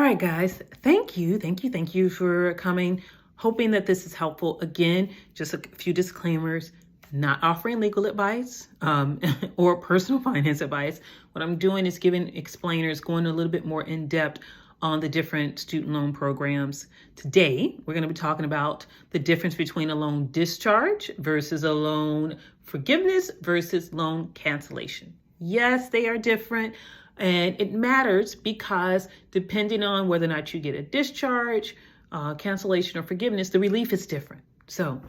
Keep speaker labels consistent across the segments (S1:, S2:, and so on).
S1: right, guys. Thank you for coming. Hoping that this is helpful. Again, just a few disclaimers. Not offering legal advice or personal finance advice. What I'm doing is giving explainers, going a little bit more in depth on the different student loan programs. Today, we're going to be talking about the difference between a loan discharge versus a loan forgiveness versus loan cancellation. Yes, they are different. And it matters because depending on whether or not you get a discharge, cancellation, or forgiveness, the relief is different. So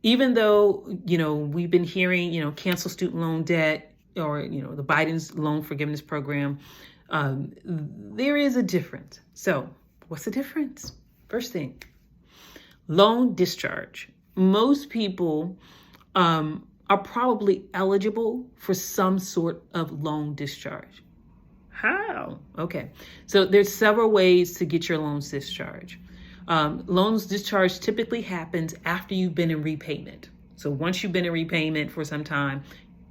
S1: even though, we've been hearing, cancel student loan debt or, the Biden's loan forgiveness program, there is a difference. So what's the difference? First thing, loan discharge. Most people are probably eligible for some sort of loan discharge. How? Okay. So there's several ways to get your loans discharged. Loans discharge typically happens after you've been in repayment. So once you've been in repayment for some time,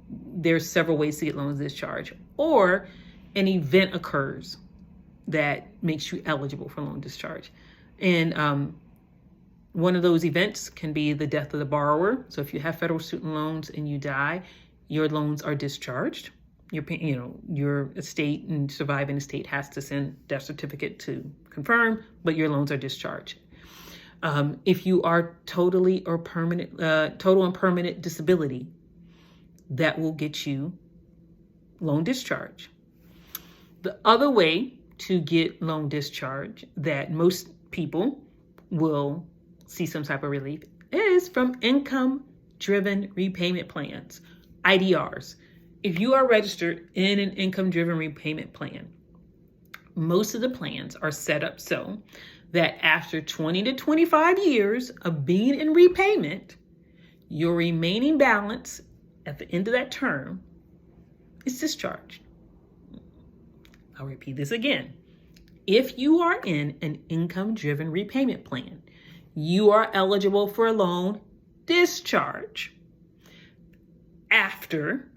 S1: there's several ways to get loans discharged. Or an event occurs that makes you eligible for loan discharge. And one of those events can be the death of the borrower. So if you have federal student loans and you die, your loans are discharged. Your estate and surviving estate has to send death certificate to confirm, but your loans are discharged. If you are total and permanent disability, that will get you loan discharge. The other way to get loan discharge that most people will see some type of relief is from income-driven repayment plans, IDRs. If you are registered in an income-driven repayment plan, most of the plans are set up so that after 20 to 25 years of being in repayment, your remaining balance at the end of that term is discharged. I'll repeat this again. If you are in an income-driven repayment plan, you are eligible for a loan discharge after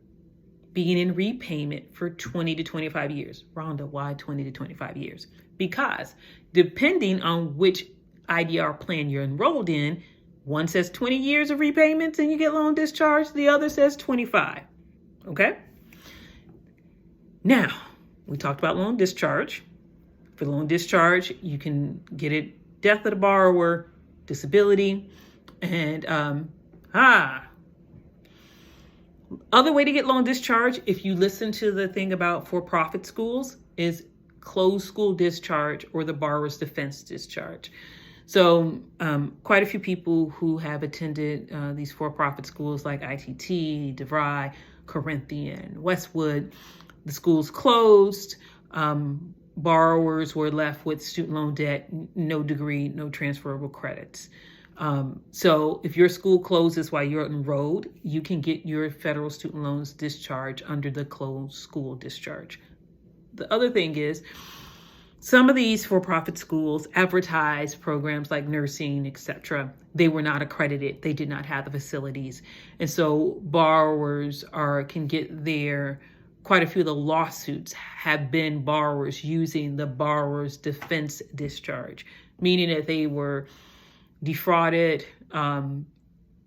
S1: being in repayment for 20 to 25 years. Rhonda, why 20 to 25 years? Because depending on which IDR plan you're enrolled in, one says 20 years of repayments and you get loan discharge, the other says 25. Okay? Now, we talked about loan discharge. For loan discharge, you can get it death of the borrower, disability, and other way to get loan discharge, if you listen to the thing about for-profit schools, is closed school discharge or the borrower's defense discharge. So quite a few people who have attended these for-profit schools like ITT, DeVry, Corinthian, Westwood, the schools closed, borrowers were left with student loan debt, no degree, no transferable credits. So if your school closes while you're enrolled, you can get your federal student loans discharged under the closed school discharge. The other thing is, some of these for-profit schools advertise programs like nursing, etc. They were not accredited. They did not have the facilities. And so borrowers can get quite a few of the lawsuits have been borrowers using the borrower's defense discharge, meaning that they were defrauded,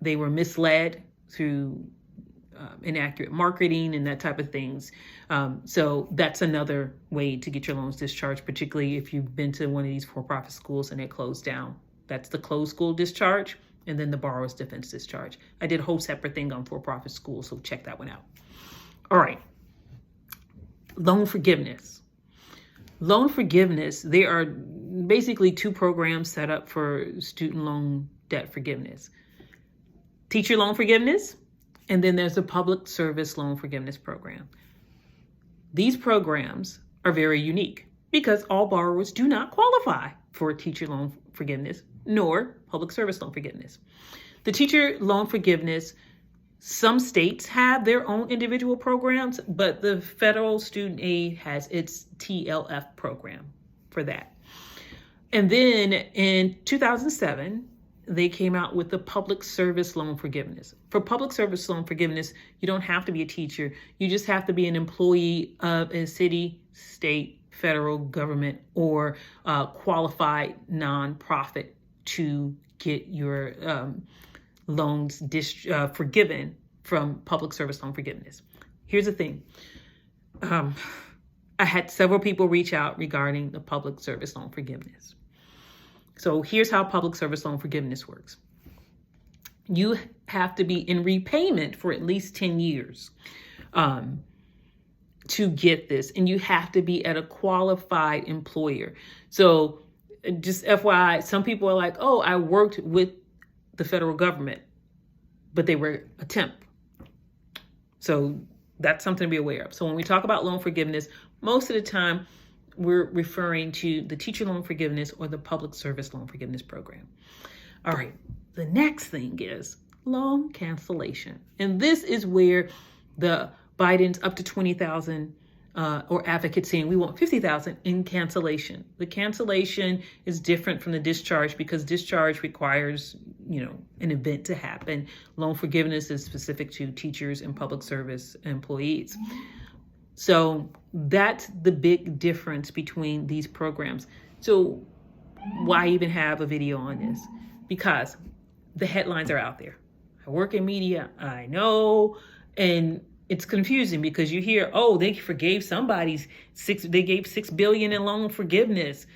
S1: they were misled through inaccurate marketing and that type of things. So that's another way to get your loans discharged, particularly if you've been to one of these for-profit schools and it closed down. That's the closed school discharge and then the borrower's defense discharge. I did a whole separate thing on for-profit schools, so check that one out. All right. Loan forgiveness. Loan forgiveness, there are basically two programs set up for student loan debt forgiveness. Teacher loan forgiveness, and then there's the public service loan forgiveness program. These programs are very unique because all borrowers do not qualify for teacher loan forgiveness nor public service loan forgiveness. The teacher loan forgiveness, some states have their own individual programs, but the federal student aid has its TLF program for that. And then in 2007, they came out with the public service loan forgiveness. For public service loan forgiveness, you don't have to be a teacher. You just have to be an employee of a city, state, federal government or qualified nonprofit to get your loans forgiven from public service loan forgiveness. Here's the thing. I had several people reach out regarding the public service loan forgiveness. So here's how public service loan forgiveness works. You have to be in repayment for at least 10 years to get this, and you have to be at a qualified employer. So just FYI, some people are like, oh, I worked with the federal government, but they were a temp. So that's something to be aware of. So when we talk about loan forgiveness, most of the time we're referring to the teacher loan forgiveness or the public service loan forgiveness program. All right, the next thing is loan cancellation. And this is where the Biden's up to $20,000 or advocates saying we want $50,000 in cancellation. The cancellation is different from the discharge because discharge requires, an event to happen. Loan forgiveness is specific to teachers and public service employees. So that's the big difference between these programs. So why even have a video on this? Because the headlines are out there. I work in media, I know, and it's confusing because you hear, oh, they forgave somebody's they gave $6 billion in loan forgiveness.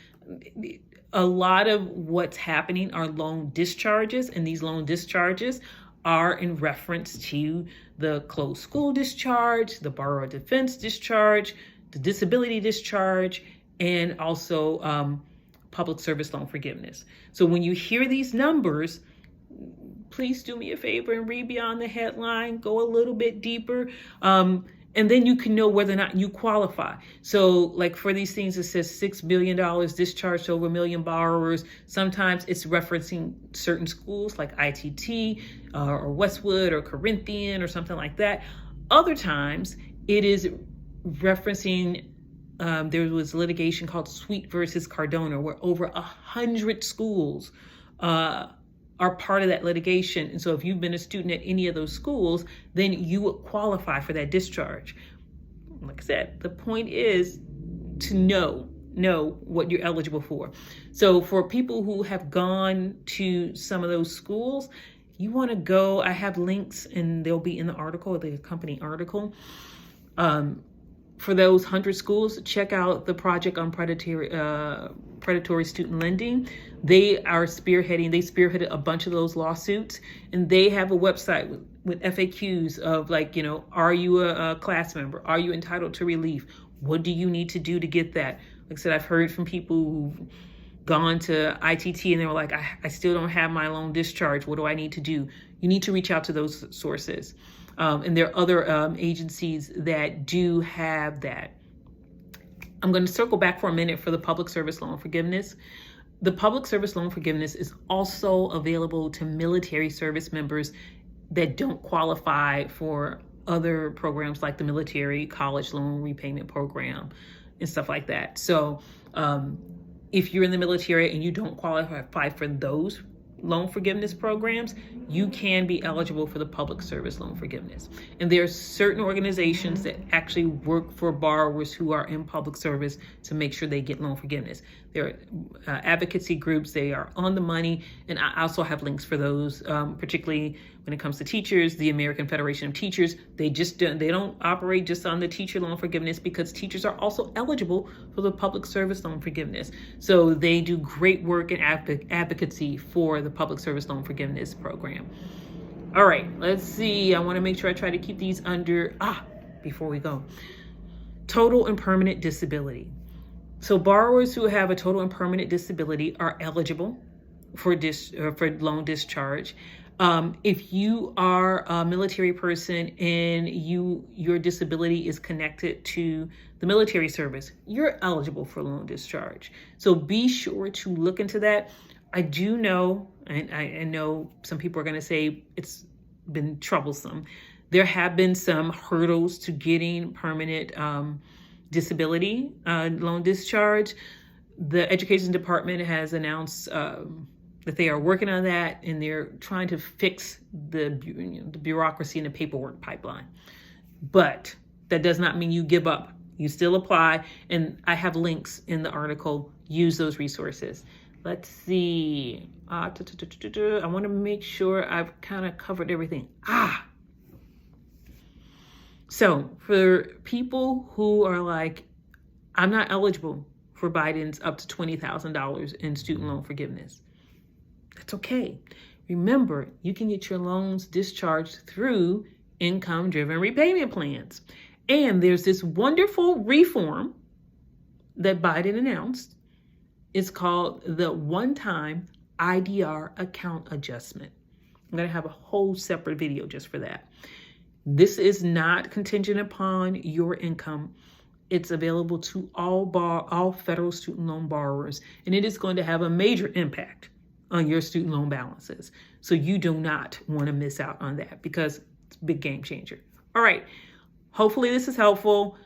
S1: A lot of what's happening are loan discharges, and these loan discharges are in reference to the closed school discharge, the borrower defense discharge, the disability discharge, and also public service loan forgiveness. So when you hear these numbers, please do me a favor and read beyond the headline, go a little bit deeper, and then you can know whether or not you qualify. So like for these things, it says $6 billion discharged to over 1 million borrowers. Sometimes it's referencing certain schools like ITT or Westwood or Corinthian or something like that. Other times it is referencing, there was litigation called Sweet versus Cardona, where over 100 schools are part of that litigation. And so if you've been a student at any of those schools, then you would qualify for that discharge. Like I said, the point is to know what you're eligible for. So for people who have gone to some of those schools, you want to go, I have links and they'll be in the article, the company article. For those 100 schools, check out the Project on Predatory Student Lending. They spearheaded a bunch of those lawsuits, and they have a website with FAQs of like, are you a class member? Are you entitled to relief? What do you need to do to get that? Like I said, I've heard from people who've gone to ITT and they were like, I still don't have my loan discharge. What do I need to do? You need to reach out to those sources. And there are other agencies that do have that. I'm going to circle back for a minute for the public service loan forgiveness. The public service loan forgiveness is also available to military service members that don't qualify for other programs like the military college loan repayment program and stuff like that. So if you're in the military and you don't qualify for those loan forgiveness programs, you can be eligible for the public service loan forgiveness. And there are certain organizations that actually work for borrowers who are in public service to make sure they get loan forgiveness. There are advocacy groups, they are on the money, and I also have links for those, particularly when it comes to teachers. The American Federation of Teachers, they don't operate just on the teacher loan forgiveness because teachers are also eligible for the public service loan forgiveness. So they do great work in advocacy for the public service loan forgiveness program. All right, let's see. I want to make sure I try to keep these under, before we go. Total and permanent disability. So borrowers who have a total and permanent disability are eligible for loan discharge. If you are a military person and your disability is connected to the military service, you're eligible for loan discharge. So be sure to look into that. I do know, and I know some people are going to say it's been troublesome. There have been some hurdles to getting permanent disability loan discharge. The Education Department has announced that they are working on that, and they're trying to fix the bureaucracy and the paperwork pipeline. But that does not mean you give up You still apply, and I have links in the article. Use those resources. Let's see. I want to make sure I've kind of covered everything. So for people who are like, I'm not eligible for Biden's up to $20,000 in student loan forgiveness, that's okay. Remember, you can get your loans discharged through income-driven repayment plans. And there's this wonderful reform that Biden announced. It's called the one-time IDR account adjustment. I'm going to have a whole separate video just for that. This is not contingent upon your income. It's available to all federal student loan borrowers, and it is going to have a major impact on your student loan balances. So you do not want to miss out on that because it's a big game changer. All right. Hopefully this is helpful.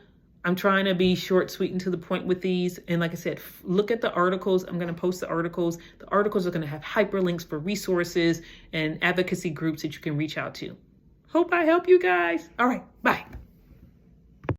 S1: I'm trying to be short, sweet, and to the point with these. And like I said, look at the articles. I'm going to post the articles. The articles are going to have hyperlinks for resources and advocacy groups that you can reach out to. Hope I help you guys. All right. Bye.